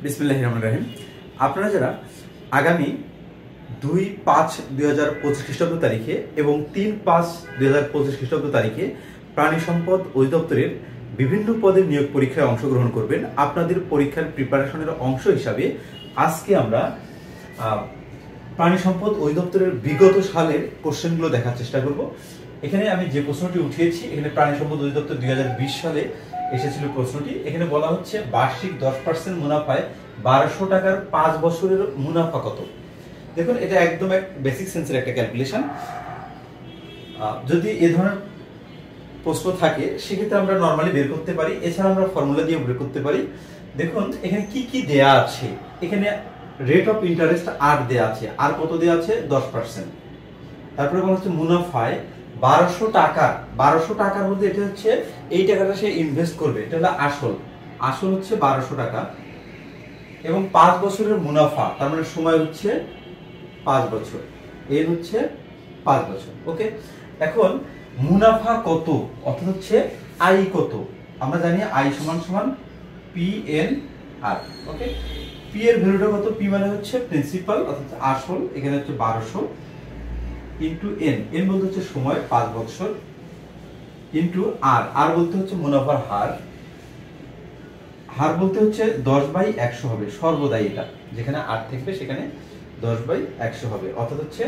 বিসমিল্লাহির রহমানির রহিম। আপনারা যারা আগামী 2-5-2025 খ্রিস্টাব্দ তারিখে এবং 3-5-2025 খ্রিস্টাব্দ তারিখে প্রাণী সম্পদ অধিদপ্তরের বিভিন্ন পদের নিয়োগ পরীক্ষায় অংশগ্রহণ করবেন, আপনাদের পরীক্ষার প্রিপারেশনের অংশ হিসাবে আজকে আমরা প্রাণী সম্পদ অধিদপ্তরের বিগত সালের কোশ্চেনগুলো দেখার চেষ্টা করব। এখানে আমি যে প্রশ্নটি উঠিয়েছি, এখানে প্রাণী সম্পদ অধিদপ্তর 2020 সালে এসেছিল প্রশ্নটি। এখানে বলা হচ্ছে বার্ষিক 10% মুনাফায় 1200 টাকার 5 বছরের মুনাফা কত। দেখুন, এটা একদম এক বেসিক সেন্সের একটা ক্যালকুলেশন। যদি এ ধরনের প্রশ্ন থাকে সেক্ষেত্রে আমরা নর্মালি বের করতে পারি, এছাড়া আমরা ফর্মুলা দিয়ে বের করতে পারি। দেখুন এখানে কি কি দেয়া আছে। এখানে রেট অফ ইন্টারেস্ট আর দেয়া আছে, আর কত দেয়া আছে 10%। তারপরে বলা হচ্ছে মুনাফায় 1200 টাকা, 1200 টাকার মধ্যে এটা হচ্ছে এই টাকাটা সে ইনভেস্ট করবে, এটা হলো আসল হচ্ছে 1200 টাকা এবং 5 বছরের মুনাফা, তার মানে সময় হচ্ছে 5 বছর, এর হচ্ছে 5 বছর। ওকে, এখন মুনাফা কত অর্থাৎ হচ্ছে আই কত, আমরা জানি আই সমান সমান পি এন আর। ওকে, পি এর ভ্যালুটা কত, পি মানে হচ্ছে প্রিন্সিপাল অর্থাৎ আসল, এখানে হচ্ছে 1200 ইন্টু এন, এন বলতে হচ্ছে সময় 5 বছর, ইন্টু আর, আর বলতে হচ্ছে মুনাফার হার, হার বলতে হচ্ছে 10/100 হবে সর্বদাই, এটা যেখানে আর থাকবে সেখানে 10/100 হবে, অর্থাৎ হচ্ছে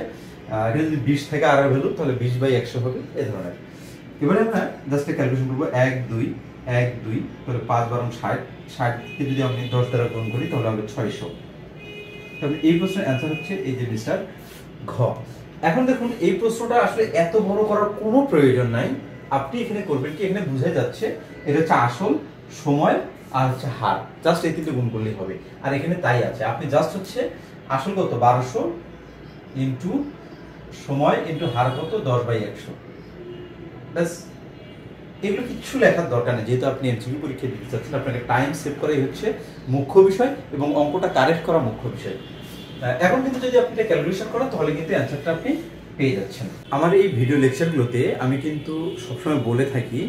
এটা যদি 20 থেকে আর ভ্যালু তাহলে 20/100 হবে, এই ধরনের। এবারে আমরা জাস্ট ক্যালকুলেশন করবো 1 2 1 2 তাহলে 5 12 60, 60 কে যদি আমি 10 দ্বারা গুণ করি তাহলে হবে 600। তাহলে এই প্রশ্নের অ্যান্সার হচ্ছে এই যে মিস্টার ঘ। এখন দেখুন এই প্রশ্নটা আসলে এত বড় করার কোনো প্রয়োজন নাই, আপনি এখানে করবেন কি, এখানে বুঝে যাচ্ছে এটা হচ্ছে আসল, সময় আর হচ্ছে হার, জাস্ট এই তিনটে গুণ করলেই হবে। আর এখানে তাই আছে, আপনি জাস্ট হচ্ছে আসল কত 1200 ইন্টু সময় ইন্টু হার কত 10/100, ব্যাস। এগুলো কিছু লেখার দরকার নেই, যেহেতু আপনি এমসিকিউ পরীক্ষা দিতে চাচ্ছেন, আপনাকে টাইম সেভ করাই হচ্ছে মুখ্য বিষয় এবং অঙ্কটা কারেক্ট করা মুখ্য বিষয়। এখন কিন্তু যদি আপনি এটা ক্যালকুলেশন করেন তাহলে কিন্তু অ্যান্সারটা আপনি পেয়ে যাচ্ছেন। আমার এই ভিডিও লেকচারগুলোতে আমি কিন্তু সবসময় বলে থাকি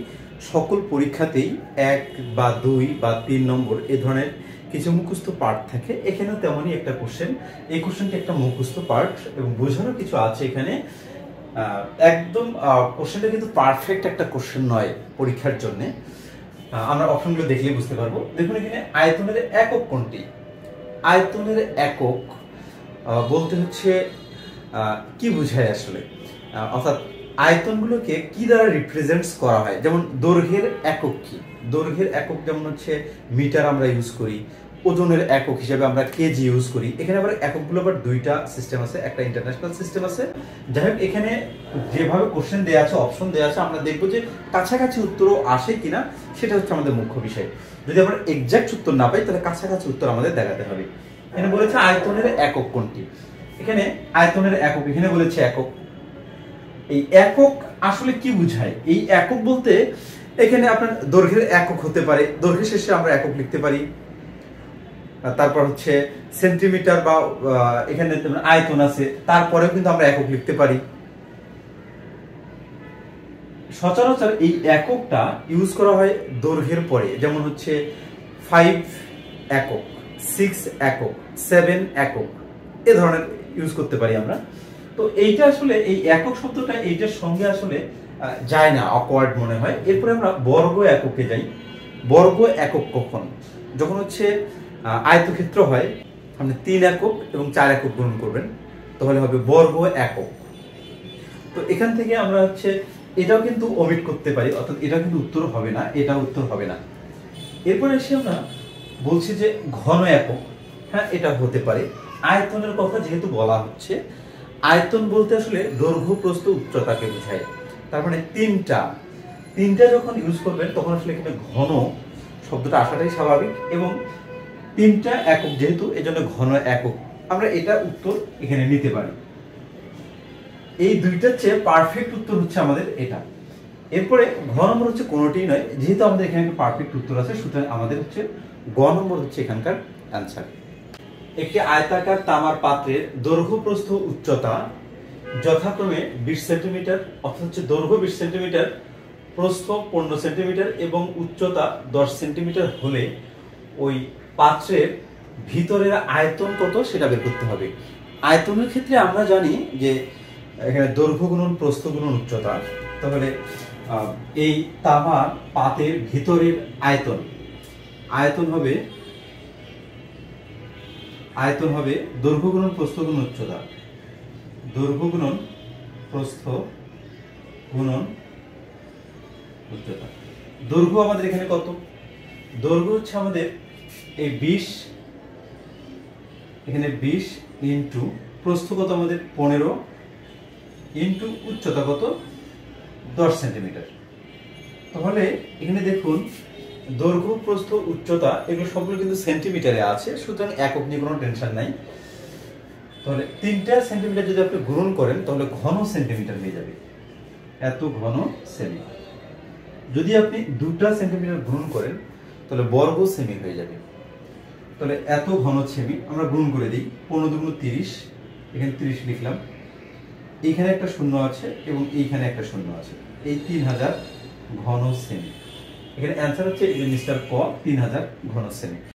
সকল পরীক্ষাতেই 1 বা 2 বা 3 নম্বর এ ধরনের কিছু মুখস্থ পার্ট থাকে, এখানেও তেমনই একটা কোশ্চেন। এই কোশ্চেনটি একটা মুখস্থ পার্ট এবং বোঝানো কিছু আছে এখানে। একদম কোশ্চেনটা কিন্তু পারফেক্ট একটা কোশ্চেন নয় পরীক্ষার জন্য। আমরা অপশনগুলো দেখলেই বুঝতে পারবো। দেখুন এখানে আয়তনের একক কোনটি, আয়তনের একক বলতে হচ্ছে কি বোঝায় আসলে, অর্থাৎ আয়তনগুলোকে কি দ্বারা রিপ্রেজেন্টস করা হয়। যেমন দৈর্ঘ্যের একক কি, দৈর্ঘ্যের একক যেমন হচ্ছে মিটার আমরা ইউজ করি, ওজনের একক হিসেবে আমরা কেজি ইউজ করি। এখানে আবার এককগুলো আবার দুইটা সিস্টেম আছে, একটা ইন্টারন্যাশনাল সিস্টেম আছে। যাই হোক, এখানে যেভাবে কোশ্চেন দেওয়া আছে, অপশন দেওয়া আছে, আমরা দেখবো যে কাছাকাছি উত্তরও আসে কিনা, সেটা হচ্ছে আমাদের মুখ্য বিষয়। যদি আমরা এক্সাক্ট উত্তর না পাই তাহলে কাছাকাছি উত্তর আমাদের দেখাতে হবে। এখানে বলেছে আয়তনের একক কোনটি, এখানে আয়তনের একক, এখানে বলেছে একক। এই একক আসলে কি বোঝায়, এই একক বলতে এখানে আপনার দৈর্ঘ্যের একক হতে পারে, দৈর্ঘ্যের শেষে আমরা একক লিখতে পারি। তারপর হচ্ছে সেন্টিমিটার বা এখানে আয়তন আছে, তারপরেও কিন্তু আমরা একক লিখতে পারি। সচরাচর এই এককটা ইউজ করা হয় দৈর্ঘ্যের পরে, যেমন হচ্ছে 5 একক, 6 একক, 7 একক, এ ধরনের ইউজ করতে পারি আমরা। তো এইটা আসলে এই একক শব্দটা এইটার সঙ্গে আসলে যায় না, অকওয়ার্ড মনে হয়। এরপরে আমরা বর্গ এককে যাই। বর্গ একক কখন, যখন হচ্ছে আয়তক্ষেত্র হয়, আপনি 3 একক এবং 4 একক গ্রহণ করবেন তাহলে হবে বর্গ একক। তো এখান থেকে আমরা হচ্ছে এটাও কিন্তু ওমিট করতে পারি, অর্থাৎ এটা কিন্তু উত্তর হবে না, এটা উত্তর হবে না। এরপরে এসে আমরা বলছি যে ঘন একক, হ্যাঁ এটা হতে পারে। আয়তনের কথা যেহেতু বলা হচ্ছে, আয়তন বলতে আসলে দৈর্ঘ্য প্রস্থ উচ্চতাকে বোঝায়। তার মানে তিনটা যখন ইউজ করবেন তখন আসলে এখানে ঘন শব্দটা আসাটাই স্বাভাবিক, এবং 3টা একক যেহেতু এজন্য ঘন একক, আমরা এটা উত্তর এখানে নিতে পারি। এই দুইটার চেয়ে পারফেক্ট উত্তর হচ্ছে আমাদের এটা। এরপরে ঘ নম্বর হচ্ছে কোনোটিই নয়, যেহেতু আমাদের এখানে একটা পারফেক্ট উত্তর আছে, সুতরাং আমাদের হচ্ছে গ নম্বর হচ্ছে এখানকার অ্যান্সার। একটি আয়তাকার তামার পাত্রের দৈর্ঘ্য প্রস্থ উচ্চতা যথাক্রমে 20 সেন্টিমিটার, অর্থাৎ হচ্ছে দৈর্ঘ্য 20 সেন্টিমিটার, প্রস্থ 15 সেন্টিমিটার এবং উচ্চতা 10 সেন্টিমিটার হলে ওই পাত্রের ভিতরের আয়তন কত সেটা বের করতে হবে। আয়তনের ক্ষেত্রে আমরা জানি যে এখানে দৈর্ঘ্য গুণন প্রস্থ গুণন উচ্চতা। তাহলে এই তামার পাতের ভিতরের আয়তন হবে দৈর্ঘ্য গুণন প্রস্থ গুণন উচ্চতা। দৈর্ঘ্য গুণন প্রস্থ গুণন উচ্চতা। দৈর্ঘ্য আমাদের এখানে কত? দৈর্ঘ্য হচ্ছে আমাদের এই 20, এখানে 20 ইন্টু প্রস্থ কত আমাদের 15 ইন্টু উচ্চতা কত 10 সেন্টিমিটার। তাহলে এখানে দেখুন দৈর্ঘ্য প্রস্থ উচ্চতা এগুলো সবগুলো কিন্তু সেন্টিমিটারে আছে, সুতরাং একক নিয়ে কোনো টেনশন নাই। তাহলে 3টা সেন্টিমিটার যদি আপনি গুণন করেন তাহলে ঘন সেন্টিমিটার হয়ে যাবে, এত ঘন সেমি। যদি আপনি 2টা সেন্টিমিটার গুণন করেন তাহলে বর্গ সেমি হয়ে যাবে। তাহলে এত ঘন সেমি আমরা গুণন করে দিই, 15 দুগুণ 30, এখানে 30 লিখলাম, এইখানে একটা শূন্য আছে এবং এইখানে একটা শূন্য আছে, এই 3000 ঘন সেমি। এখানে অ্যান্সার হচ্ছে মিস্টার ক 3000 ঘন সেমি।